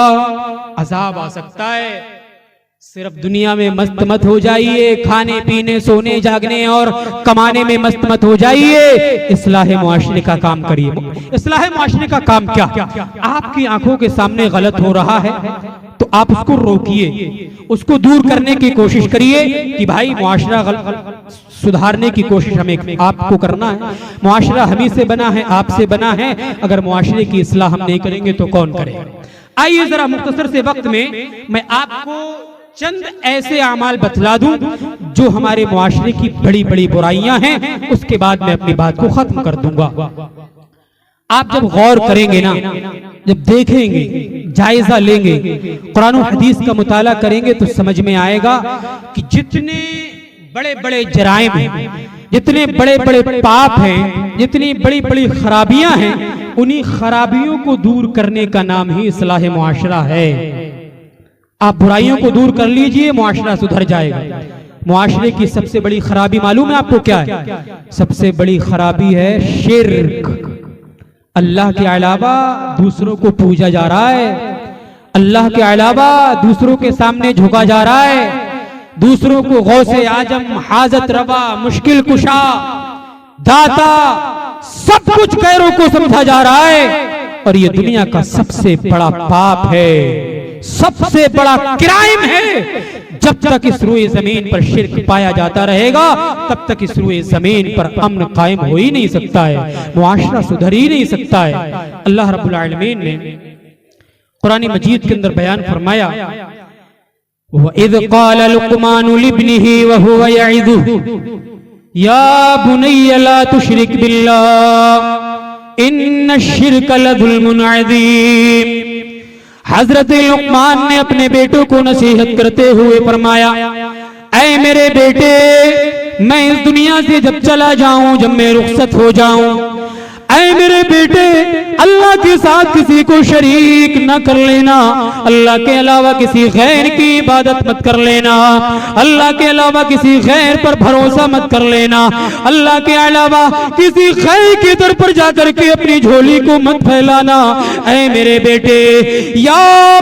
अज़ाब आ सकता है। सिर्फ दुनिया में मस्त मत हो जाइए, खाने पीने सोने जागने और कमाने में मस्त मत हो जाइए, इस्लाह मुआशरे का काम करिए। इस्लाह मुआशरे का काम क्या? आपकी आंखों के सामने गलत हो रहा है तो आप उसको रोकिए, उसको दूर करने की कोशिश करिए कि भाई मुआशरा सुधारने की कोशिश हमें आपको करना है। मुआशरा हम ही से बना है, आपसे बना है। अगर मुआशरे की इस्लाह हम नहीं करेंगे तो कौन करेगा? आइए जरा मुख्तसर से वक्त में मैं आपको चंद ऐसे अमाल बतला दूं जो हमारे मुआशरे की बड़ी बड़ी बुराइयां हैं, उसके बाद मैं अपनी बात को खत्म कर दूंगा। आप जब गौर करेंगे ना, जब देखेंगे, जायजा लेंगे, कुरान और हदीस का मुताला करेंगे तो समझ में आएगा कि जितने बड़े बड़े जराइम हैं, जितने बड़े बड़े पाप हैं, जितनी बड़ी बड़ी खराबियां हैं, उन्हीं खराबियों को दूर करने का नाम ही इस्लाह मुआशरा है। आप बुराइयों को दूर कर लीजिए, मुआशरा सुधर जाएगा। मुआशरे की सबसे बड़ी खराबी मालूम है आपको क्या है? सबसे बड़ी खराबी है शिर्क। अल्लाह के अलावा दूसरों को पूजा जा रहा है, अल्लाह के अलावा दूसरों के सामने झुका जा रहा है, दूसरों को गौसे आजम, हाजत रवा, मुश्किल कुशा, दाता, सब कुछ गैरों को समझा जा रहा है। और ये दुनिया का सबसे बड़ा पाप है, सबसे बड़ा क्राइम है। जब तक इस रूए जमीन पर शिर्क पाया जाता रहेगा तब तक इस रूए जमीन पर अमन कायम हो ही नहीं सकता है, मुआशरा सुधर ही नहीं सकता है। अल्लाह रब्बुल आलमीन ने कुरान मजीद के अंदर बयान फरमाया, वइज़ क़ाल लुक़मान लिब्निही व हुवा यइज़ुहु या बुनय्या ला तुश्रिक बिल्लाह इन्नश्शिर्क लज़ुल्मुन अज़ीम। हजरत लुक़मान ने अपने बेटों को नसीहत करते हुए फरमाया, ऐ मेरे बेटे, मैं इस दुनिया से जब चला जाऊं, जब मैं रुखसत हो जाऊं, ऐ मेरे बेटे, अल्लाह के साथ किसी को शरीक न कर लेना, अल्लाह के अलावा किसी गैर की इबादत मत कर लेना, अल्लाह के अलावा किसी गैर पर भरोसा मत कर लेना, अल्लाह के अलावा किसी गैर के दर पर जाकर के अपनी झोली को मत फैलाना। ऐ मेरे बेटे, या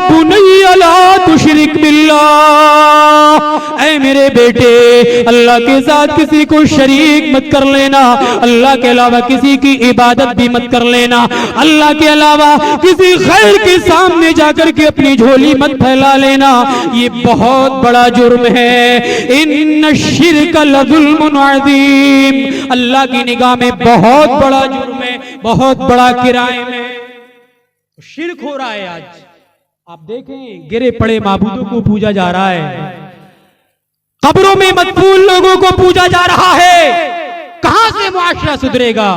बुनय्या ला तुश्रिक बिल्लाह, ऐ मेरे बेटे, अल्लाह के साथ किसी को शरीक मत कर लेना, अल्लाह के अलावा किसी की इबादत भी मत कर लेना, अल्लाह के अलावा किसी गैर के सामने जाकर के अपनी झोली मत फैला लेना, ये बहुत बड़ा जुर्म है। इन्नश्शिर्क लज़ुल्मुन अज़ीम, अल्लाह की निगाह में बहुत बड़ा जुर्म है, बहुत बड़ा किराए में शिर्क हो रहा है। आज आप देखें, गिरे पड़े माबूदों को पूजा जा रहा है, कब्रों में मदफून लोगों को पूजा जा रहा है। कहां से मुआशरा सुधरेगा?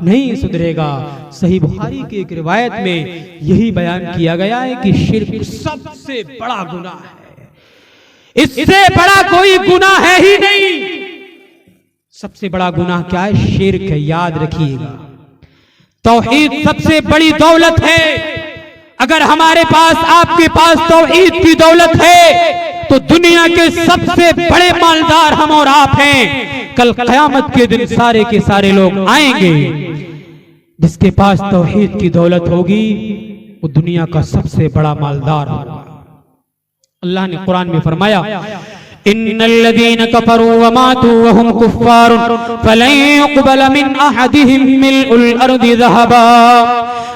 नहीं सुधरेगा। सही बुखारी की एक रिवायत में यही बयान किया गया है कि शिर्क सबसे बड़ा गुनाह है, इससे बड़ा कोई गुनाह है ही नहीं। सबसे बड़ा गुनाह क्या है? शिर्क है। याद रखिएगा, तौहीद सबसे बड़ी दौलत है। अगर हमारे पास, आपके पास तौहीद की दौलत है तो दुनिया के सबसे बड़े मालदार हम और आप हैं। कल क़यामत के दिन सारे के सारे लोग आएंगे, जिसके पास तौहीद की दौलत होगी वो दुनिया का सबसे बड़ा मालदार होगा। अल्लाह ने कुरान में फरमाया, इन्नल्लज़ीना कफ़रू व मातू व हुम कुफ़्फ़ारुन फ़लन युक़बल मिन अहदिहिम मिल्उल अर्दि ज़हबा।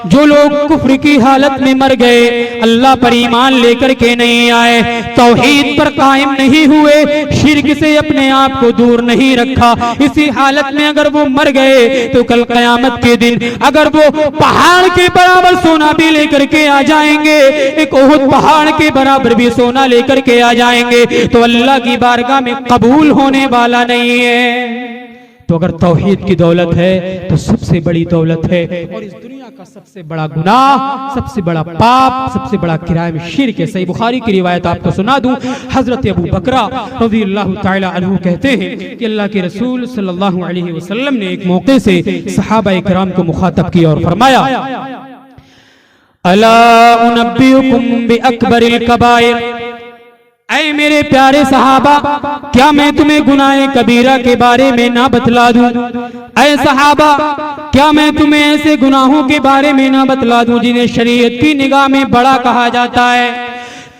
जो लोग कुफ्र की हालत में मर गए, अल्लाह पर ईमान लेकर के नहीं आए, तौहीद पर कायम नहीं हुए, शिर्क से अपने आप को दूर नहीं रखा, इसी हालत में अगर वो मर गए तो कल क़यामत के दिन अगर वो पहाड़ के बराबर सोना भी लेकर के आ जाएंगे, एक उहुद पहाड़ के बराबर भी सोना लेकर के आ जाएंगे, तो अल्लाह की बारगाह में कबूल होने वाला नहीं है। तो अगर तौहीद की दौलत है तो सबसे बड़ी दौलत है, और इस दुनिया का सबसे बड़ा गुनाह, सबसे बड़ा पाप, सबसे बड़ा किराए में शिर्क है। सही बुखारी की रिवायत आपको सुना दूं, हजरत अबू बकरा रज़ियल्लाहु ताला अन्हु कहते हैं कि अल्लाह के रसूल सल्लल्लाहु अलैहि वसल्लम ने एक मौके से सहाबा इकराम को मुखातब किया और फरमाया, अला उनब्बिउकुम बिअकबरिल कबाइर, ऐ मेरे प्यारे सहाबा, क्या मैं तुम्हें गुनाहे कबीरा के बारे में ना बतला दूं? ऐ सहाबा, क्या मैं तुम्हें ऐसे गुनाहों के बारे में ना बतला दूं जिन्हें शरीयत की निगाह में बड़ा कहा जाता है?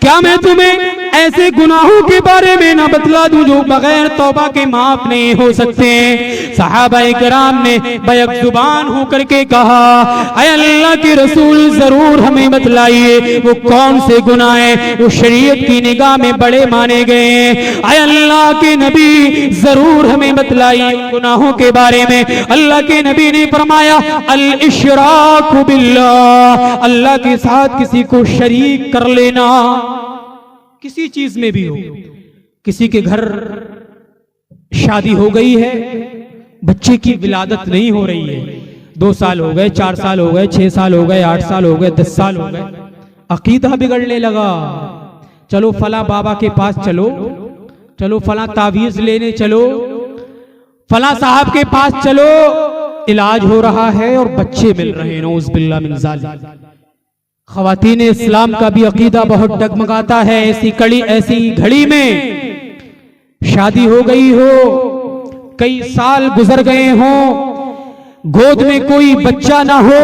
क्या मैं तुम्हें ऐसे गुनाहों के बारे में ना बतला दूं जो बगैर तौबा के माफ नहीं हो सकते? सहाबाए किराम ने बैक जुबान होकर के कहा, ऐ अल्लाह के रसूल, जरूर हमें बतलाइए वो कौन से गुनाह हैं वो शरीयत की निगाह में बड़े माने गए हैं। ऐ अल्लाह के नबी, जरूर हमें बतलाइए गुनाहों के बारे में। अल्लाह के नबी ने फरमाया, अल इशराकु बिल्लाह, अल्लाह के साथ किसी को शरीक कर लेना, किसी चीज में भी हो। किसी के घर शादी हो गई है, बच्चे की विलादत नहीं हो रही है, 2 साल हो गए, 4 साल हो गए, 6 साल हो गए, 8 साल हो गए, 10 साल हो गए, अकीदा बिगड़ने लगा। चलो फला बाबा के पास चलो, चलो फला तावीज लेने चलो, फला साहब के पास चलो, इलाज हो रहा है और बच्चे मिल रहे हैं। नऊज़ बिल्लाह मिन ज़ालिक। ख़वातीन इस्लाम का भी अकीदा बहुत डगमगाता है। ऐसी घड़ी में शादी हो गई हो, कई साल गुजर गए हों, गोद में कोई बच्चा ना हो,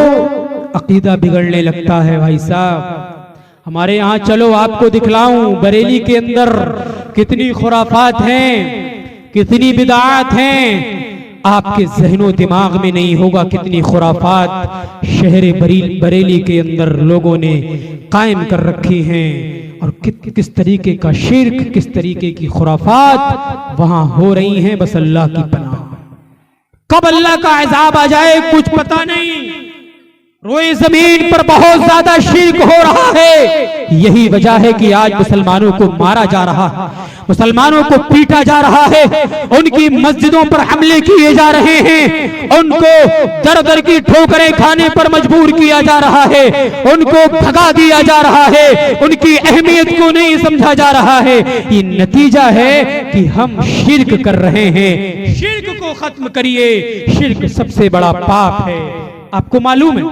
अकीदा बिगड़ने लगता है। भाई साहब, हमारे यहाँ चलो आपको दिखलाऊं, बरेली के अंदर कितनी खुराफात हैं, कितनी बिदात हैं, आपके ज़हनो दिमाग में नहीं होगा कितनी खुराफात शहर बरेली के अंदर लोगों ने कायम कर रखी हैं। और किस तरीके का शिर्क, किस तरीके की खुराफात वहां हो रही हैं। बस अल्लाह की पनाह, कब अल्लाह का अज़ाब आ जाए कुछ पता नहीं। रोए जमीन पर बहुत ज्यादा शिर्क हो रहा है। यही वजह है कि आज मुसलमानों को मारा जा रहा है, मुसलमानों को पीटा जा रहा है, उनकी मस्जिदों पर हमले किए जा रहे हैं, उनको दर दर की ठोकरें खाने पर मजबूर किया जा रहा है, उनको भगा दिया जा रहा है, उनकी अहमियत को नहीं समझा जा रहा है। ये नतीजा है कि हम शिर्क कर रहे हैं। शिर्क को खत्म करिए, शिर्क सबसे बड़ा पाप है। आपको मालूम है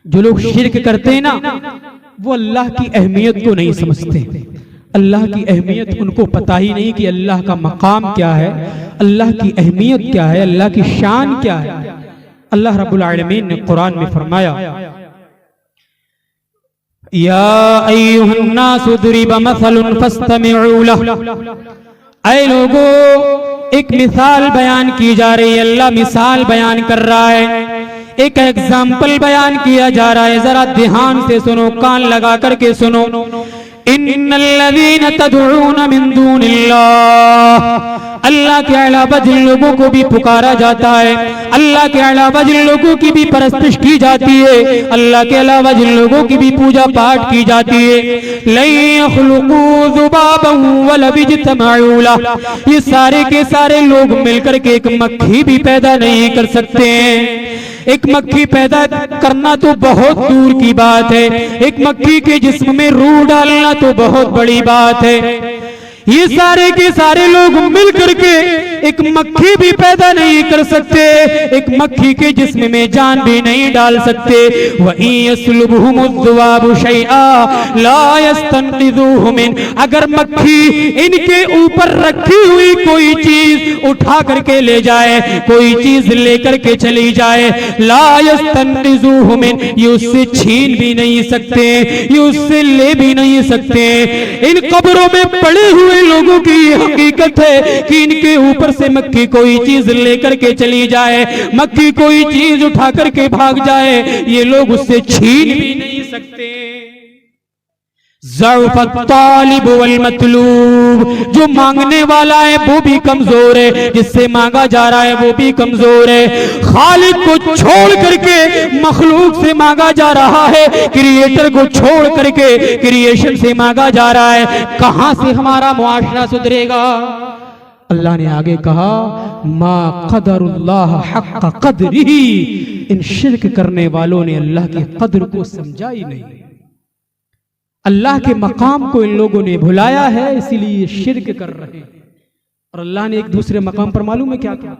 जो लोग शिर्क करते हैं ना, वो अल्लाह की अहमियत को नहीं समझते। अल्लाह की अहमियत उनको पता ही नहीं कि अल्लाह का मकाम क्या है, अल्लाह की अहमियत क्या है, अल्लाह की शान क्या है। अल्लाह रब्बुल आलमीन ने कुरान में फरमाया, या अय्युहन्नासु दुरिब मसलुन फस्तमिऊ लहु। ऐ लोगों, एक मिसाल बयान की जा रही है। अल्लाह मिसाल बयान कर रहा है, एक एग्जाम्पल बयान किया जा रहा है। जरा ध्यान से सुनो, कान लगा करके सुनो। इन्नल्लज़ीना तदऊना मिन दूनिल्लाह, अल्लाह के अलावा जिन लोगों को भी पुकारा जाता है, अल्लाह के अलावा जिन लोगों की भी परस्तिश की जाती है, अल्लाह के अलावा जिन लोगों की भी पूजा पाठ की जाती है, लन यख़्लुक़ू ज़ुबाबन वला यज्तमऊ लहु, ये सारे के सारे लोग मिलकर के एक मक्खी भी पैदा नहीं कर सकते हैं। एक मक्खी पैदा करना तो बहुत दूर की बात है, एक मक्खी के जिस्म में रूह डालना तो बहुत बड़ी बात है। ये सारे के सारे लोग मिल करके एक मक्खी भी पैदा नहीं कर सकते, एक मक्खी के जिस्म में जान भी नहीं डाल सकते। वहीं यस्लुबहुमुज़्ज़ुवाबु शैआ ला यस्तनक़िज़ूहु मिन, अगर मक्खी इनके ऊपर रखी हुई कोई चीज उठा करके ले जाए, कोई चीज लेकर के चली जाए, ला यस्तनक़िज़ूहु मिन, ये उससे छीन भी नहीं सकते, ये उससे ले भी नहीं सकते। इन कब्रों में पड़े हुए लोगों की ये हकीकत है कि इनके ऊपर से मक्खी कोई चीज लेकर के चली जाए, मक्खी कोई चीज उठा करके भाग जाए, ये लोग उससे छीन भी नहीं सकते। ज़अफ़त तालिब वल मतलूब, जो मांगने वाला है वो भी कमजोर है, जिससे मांगा जा रहा है वो भी कमजोर है। खालिक को छोड़ करके मखलूक से मांगा जा रहा है, क्रिएटर को छोड़ करके क्रिएशन से मांगा जा रहा है। कहां से हमारा मुआशरा सुधरेगा? अल्लाह ने आगे कहा, मा क़दरुल्लाह हक़्क़ क़द्रिही, इन शिर्क करने वालों ने अल्लाह की कद्र को समझा ही नहीं। अल्लाह के मकाम को इन लोगों ने भुलाया है, इसीलिए शिर्क कर रहे हैं। और अल्लाह ने एक दूसरे मकाम पर मालूम है क्या कहा?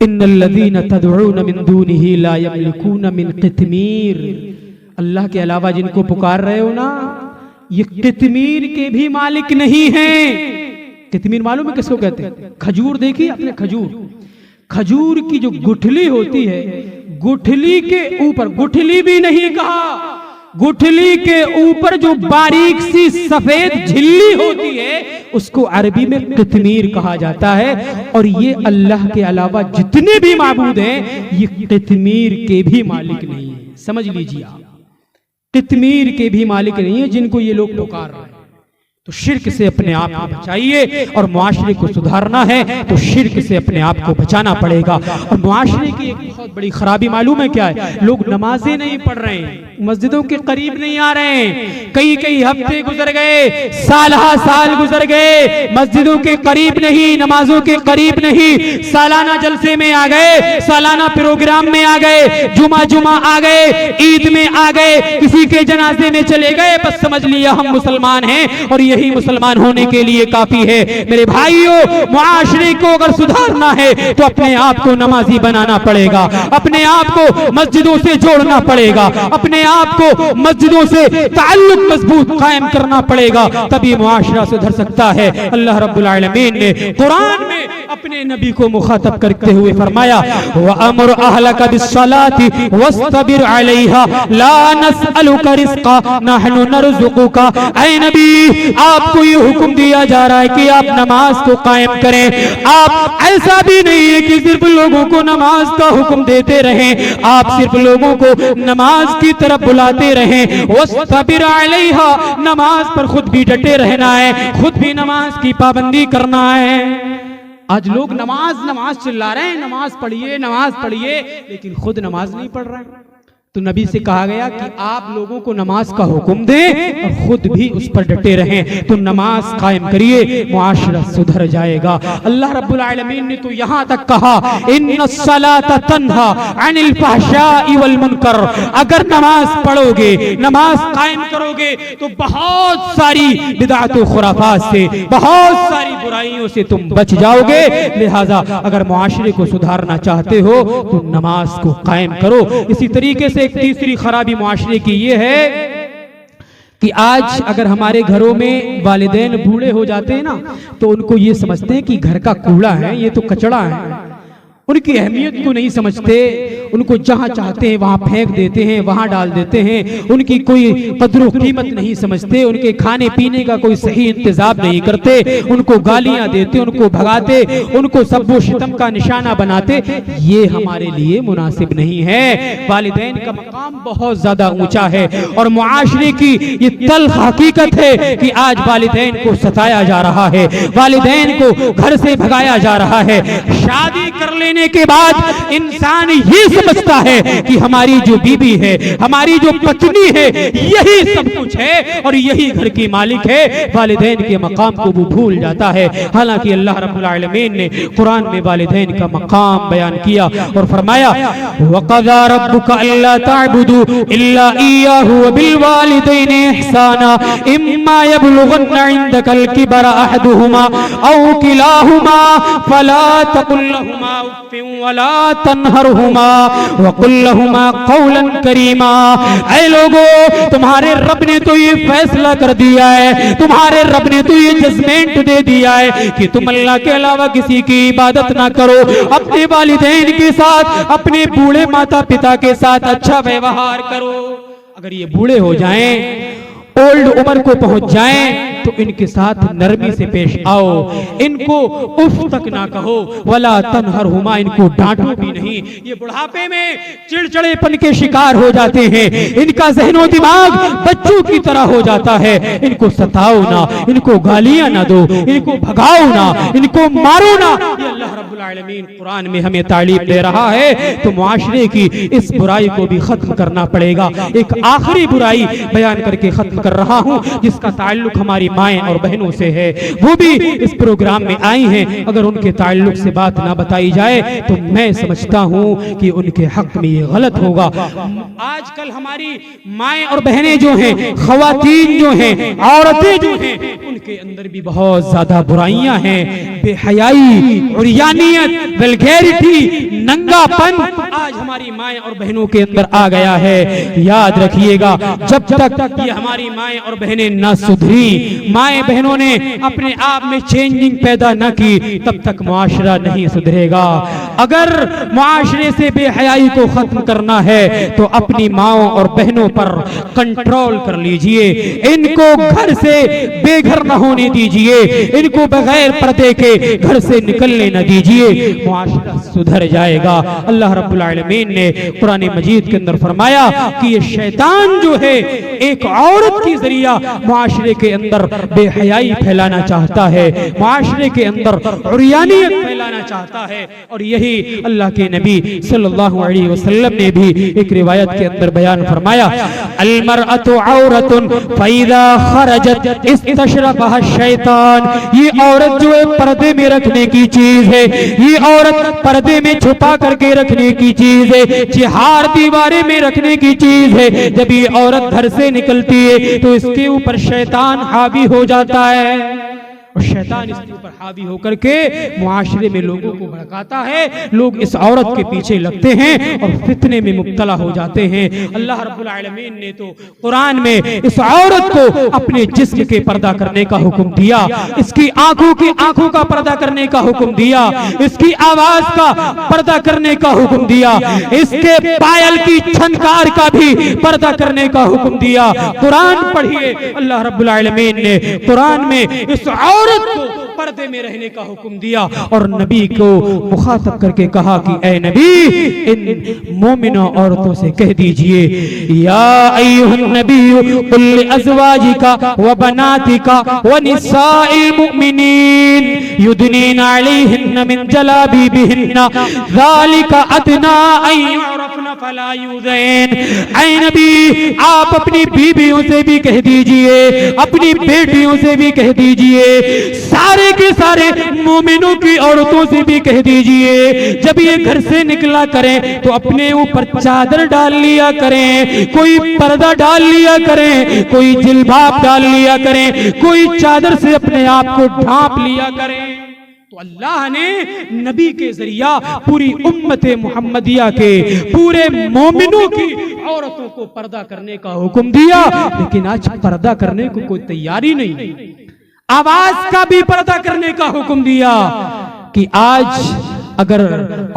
इन्नल्लज़ीना तदऊना मिन दूनिही ला यमलिकूना मिन क़ितमीर, अल्लाह के अलावा जिनको पुकार रहे हो ना, ये कितमीर के भी मालिक नहीं हैं। कितमीर मालूम है किसको कहते हैं? खजूर देखिए अपने, खजूर की जो गुठली होती है, गुठली के ऊपर, गुठली भी नहीं कहा, गुठली के ऊपर जो बारीक सी सफेद झिल्ली होती है उसको अरबी में कितमीर कहा जाता है। और ये अल्लाह के अलावा जितने भी माबूद हैं ये कितमीर के भी मालिक नहीं है। समझ लीजिए आप, कितमीर के भी मालिक नहीं है जिनको ये लोग पुकार रहे हैं। तो शिर्क से अपने आप को बचाइए, और मुआशरे को सुधारना है तो शिर्क से अपने आप को बचाना पड़ेगा। और मुआशरे की एक बहुत बड़ी खराबी मालूम है क्या है? लोग नमाजें नहीं पढ़ रहे हैं, मस्जिदों के करीब नहीं आ रहे हैं, कई हफ्ते गुजर गए, साल गुजर गए, मस्जिदों के करीब नहीं, नमाजों के करीब नहीं, सालाना जलसे में आ गए, सालाना प्रोग्राम में आ गए, जुमा आ गए, ईद में आ गए, किसी के जनाजे में चले गए, बस समझ लिया हम मुसलमान हैं और यही मुसलमान होने के लिए काफी है। मेरे भाइयों, मुआशरे को अगर सुधारना है तो अपने आप को नमाजी बनाना पड़ेगा, अपने आप को मस्जिदों से जोड़ना पड़ेगा, अपने आप को मस्जिदों से ताल्लुक मजबूत कायम करना पड़ेगा, तभी मुआशरा सुधर सकता है। अल्लाह रब्बुल आलमीन ने कुरान में अपने नबी को मुखातब करते हुए फरमाया, व अमर अहलका बिस्सलाति वस्तबिर अलैहा ला नसअलुका रिज़्क़ा नहनु नरज़ुकुका। ऐ नबी, आपको ये हुक्म दिया जा रहा है कि आप नमाज को कायम करें। आप ऐसा भी नहीं है कि सिर्फ लोगों को नमाज का हुक्म देते रहें, आप सिर्फ लोगों को नमाज की तरफ बुलाते रहें। वस्तबिर अलैहा, नमाज पर खुद भी डटे रहना है, खुद भी नमाज की पाबंदी करना है। आज लोग नमाज नमाज चिल्ला रहे हैं, नमाज पढ़िए, लेकिन खुद नमाज नहीं पढ़ रहे हैं। तो नबी से कहा गया कि आप लोगों को नमाज का हुक्म दें और खुद भी उस पर डटे रहें। तो नमाज कायम करिए, मुआशरा सुधर जाएगा। अल्लाह रब्बुल आलमीन ने तो यहाँ तक कहा, इन्नस्सलाता तन्हा अनिल फहशाई वल मुनकर। अगर नमाज पढ़ोगे, नमाज कायम करोगे तो बहुत सारी बिदअत व खुराफात से, बहुत सारी बुराइयों से तुम बच जाओगे। लिहाजा अगर मुआशरे को सुधारना चाहते हो तो नमाज को कायम करो। इसी तरीके से एक तीसरी खराबी मुआशरे की ये है कि आज अगर हमारे घरों में वालिदैन बूढ़े हो जाते हैं ना, तो उनको ये समझते हैं कि घर का कूड़ा है, ये तो कचड़ा है। उनकी अहमियत को नहीं समझते, उनको जहां चाहते हैं वहां फेंक देते हैं, वहां डाल देते हैं। उनकी कोई कद्र कीमत नहीं समझते, उनके खाने पीने का कोई सही इंतजाम नहीं करते, उनको गालियां देते, उनको भगाते, उनको सब्बो शितम का निशाना बनाते। ये हमारे लिए मुनासिब नहीं है। वालिदैन का मकाम बहुत ज्यादा ऊंचा है और मुआशरे की ये तल्ख हकीकत है कि आज वालिदैन को सताया जा रहा है, वालिदैन को घर से भगाया जा रहा है। शादी कर लेने के बाद इंसान ये समझता है कि हमारी जो बीबी है, हमारी जो पत्नी है, यही सब कुछ है और यही घर की मालिक है। वालिदैन के मकाम को वो भूल जाता है। हालांकि अल्लाह रब्बुल आलमीन ने कुरान में वालिदैन का मकाम बयान किया और फरमाया, वक़ज़ा रब्बुका अल्ला तअबुदू इल्ला इय्याहु व बिल वालिदैनि इहसाना इम्मा यबलुगन्ना इंदकल किबरा अहदुहुमा औ किलाहुमा फला तकुल लहुमा उफ़्फ़िन वला तन्हरहुमा वक़ुल लहुमा क़ौलन करीमा। ऐ लोगों, तुम्हारे रब ने तो ये फैसला कर दिया है, तुम्हारे रब ने तो ये जजमेंट दे दिया है कि तुम अल्लाह के अलावा किसी की इबादत ना करो। अपने वालिदैन के साथ, अपने बूढ़े माता पिता के साथ अच्छा व्यवहार करो। अगर ये बूढ़े हो जाएं, ओल्ड उम्र को पहुंच जाएं, तो इनके साथ नरमी से पेश आओ, इनको उफ तक ना कहो, वला तन्हरहुमा, इनको डांटो भी नहीं। ये बुढ़ापे में चिड़चिड़ेपन के शिकार हो जाते हैं, इनका ज़हनो दिमाग बच्चों की तरह हो जाता है। इनको सताओ ना, इनको गालियां ना दो, इनको भगाओ ना, इनको मारो ना। ये अल्लाह रब्बुल आलमीन कुरान में हमें तालीम दे रहा है। तो मुआशरे की इस बुराई को भी खत्म करना पड़ेगा। एक आखिरी बुराई बयान करके खत्म कर रहा हूं, जिसका ताल्लुक हमारी माएं और बहनों से है। वो भी इस प्रोग्राम में आई हैं। अगर उनके ताल्लुक से बात ना बताई जाए तो मैं समझता हूं कि उनके हक में ये गलत होगा। आजकल हमारी माएं और बहनें जो हैं, खवातीन जो हैं, औरतें जो हैं, उनके अंदर भी बहुत ज्यादा बुराइयां हैं। बेहयाई, उरियानियत, वल्गैरिटी, नंगापन आज हमारी माएं और बहनों के अंदर आ गया है। याद रखिएगा, जब तक ये हमारी माएं और बहनें ना सुधरी, माएं बहनों ने अपने आप में चेंजिंग पैदा न की, तब तक मुआशरा नहीं सुधरेगा। अगर मुआशरे से बेहयाई को खत्म करना है तो अपनी माओं और बहनों पर कंट्रोल कर लीजिए। इनको घर से बेघर न होने दीजिए, इनको बगैर पर्दे के घर से निकलने न दीजिए, मुआशरा सुधर जाएगा। अल्लाह रब्बुल आलमीन ने कुरान मजीद के अंदर फरमाया कि ये शैतान जो है एक औरत की जरिया मुआशरे के अंदर बेहयाई फैलाना चाहता है, मुआशरे के अंदर उरियानियत फैलाना चाहता है। और यही अल्लाह के नबी सल्लल्लाहु अलैहि वसल्लम ने भी एक रिवायत के अंदर बयान फरमाया, अल-मरअतु औरतुन फइज़ा खरजत इस्तशरफहा शैतान। ये औरत जो है पर्दे में रखने की चीज है, ये औरत पर्दे में छुपा करके रखने की चीज है, चिहार दीवारे में रखने की चीज है। जब ये औरत घर से निकलती है तो इसके ऊपर शैतान हावी हो जाता है। शैतान इसके ऊपर हावी होकर के मुआशरे में लोगों को भड़काता है, लोग इस औरत के पीछे लगते हैं और फितने में मुब्तला हो जाते हैं। अल्लाह रब्बुल आलमीन ने तो कुरान में इस औरत को अपने जिस्म के पर्दा करने का हुक्म दिया, इसकी आंखों का पर्दा करने का हुक्म दिया, इसकी आवाज का पर्दा करने का हुक्म दिया, इसके पायल की छनकार का भी पर्दा करने का हुक्म दिया। कुरान पढ़िए, अल्लाह रब्बुल आलमीन ने कुरान में इस औरत को पर्दे में रहने का हुक्म दिया और नबी को मुखातब करके कहा कि ए नबी, इन मोमिना औरतों से कह दीजिए, या अय्युहन नबी कुल लिअज़वाजिका व बनातिका व निसाइल मुमिनीन युदनीना अलैहिन्ना मिन जलाबिबिहिन्ना ज़ालिका अदना अन युरफ़ना फला युज़ैन। ऐ नबी, आप अपनी बीवियों से भी कह दीजिए, अपनी बेटियों से भी कह दीजिए, सारे के सारे मोमिनों की औरतों से भी कह दीजिए, जब ये घर से निकला करें तो अपने ऊपर चादर डाल लिया करें, कोई पर्दा डाल लिया करें, कोई जिल्बाब डाल लिया करें, कोई चादर से अपने आप को ढांप लिया करें। तो अल्लाह ने नबी के जरिया पूरी उम्मत मुहम्मदिया के पूरे मोमिनों की औरतों को पर्दा करने का हुक्म दिया, लेकिन आज पर्दा करने को कोई तैयारी नहीं। आवाज का भी पर्दा करने का हुक्म दिया कि आज अगर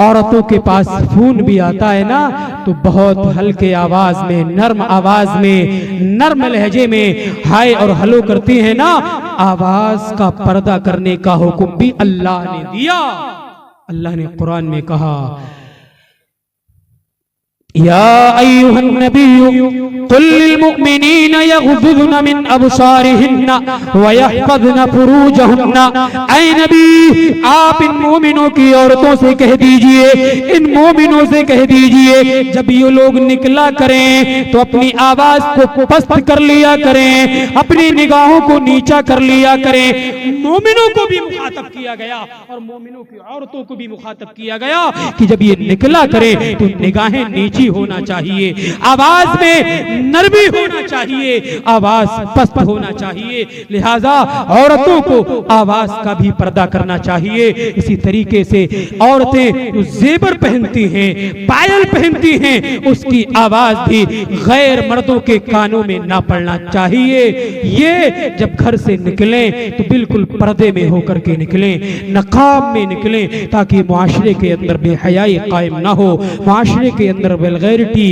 औरतों के पास फोन भी आता है ना तो बहुत हल्के आवाज में, नर्म आवाज में, नर्म लहजे में हाय और हेलो करती है ना, आवाज का पर्दा करने का हुक्म भी अल्लाह ने दिया। अल्लाह ने कुरान में कहा, या अय्युहन नबिय्यु कुल लिल मुमिनीना यग़ुज़्ज़ुना मिन अबसारिहिन्ना व यहफ़ज़्ना फ़ुरूजहुन्ना। ऐ नबी, आप इन मोमिनों की औरतों से कह दीजिए, इन मोमिनों से कह दीजिए, जब ये लोग निकला करें तो अपनी आवाज को पस्त कर लिया करें, अपनी निगाहों को नीचा कर लिया करें। मोमिनों को भी मुखातब किया गया और मोमिनों की औरतों को भी मुखातब किया गया कि जब ये निकला करें तो निगाहें नीची होना चाहिए, आवाज में नरमी होना चाहिए, आवाज पस्त होना चाहिए। लिहाजा औरतों को आवाज का भी पर्दा करना चाहिए। इसी तरीके से औरतें जो जेबर पहनती हैं, पायल पहनती हैं, उसकी आवाज भी गैर मर्दों के कानों में ना पड़ना चाहिए। ये जब घर से निकलें तो बिल्कुल पर्दे में होकर के निकलें, नकाब में निकलें, ताकि मुआशरे के अंदर बेहयाई कायम ना हो, मुआशरे के अंदर बेगैरती,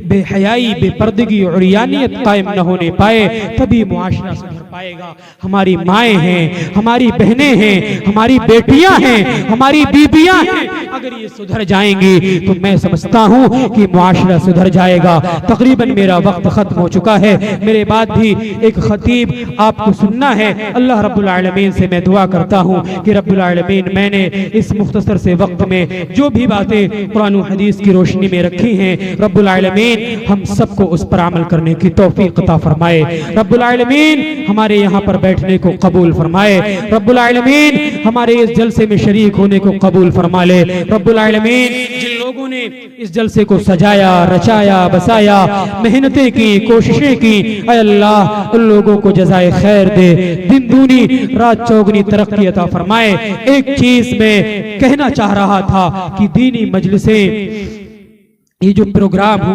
बेहयाई, बेपर्दगी, उरियानियत कायम न होने पाए, तभी मुआशरा सुधर पाएगा। हमारी माएँ हैं, हमारी बहनें हैं, हमारी बेटियां हैं, हमारी बीबियां हैं, अगर ये सुधर जाएंगी तो मैं समझता हूँ कि मुआशरा सुधर जाएगा। तकरीबन मेरा वक्त खत्म हो चुका है, मेरे बाद भी एक खतीब आपको सुनना है। अल्लाह रब्बुल आलमीन से मैं दुआ करता हूँ कि रब्बुल आलमीन मैंने इस मुख्तसर से वक्त में जो भी बातें कुरान और हदीस की रोशनी में रखी हैं, रब्बुल आलमीन हम सबको उस पर अमल करने की तौफीक अता फरमाए। रब्बुल आलमीन हमारे यहाँ पर बैठने को कबूल फरमाए। रब्बुल आलमीन हमारे इस जलसे में शरीक होने को कबूल फरमा ले। रब्बुल आलमीन जिन लोगों ने इस जलसे को सजाया, रचाया, बसाया, मेहनतें की, कोशिशें की, ऐ अल्लाह उन लोगों को जज़ाए खैर दे, दिन दूनी रात चौगनी तरक्की अता फरमाए। एक चीज मैं कहना चाह रहा था कि दीनी मजलिसें, ये जो प्रोग्राम हुआ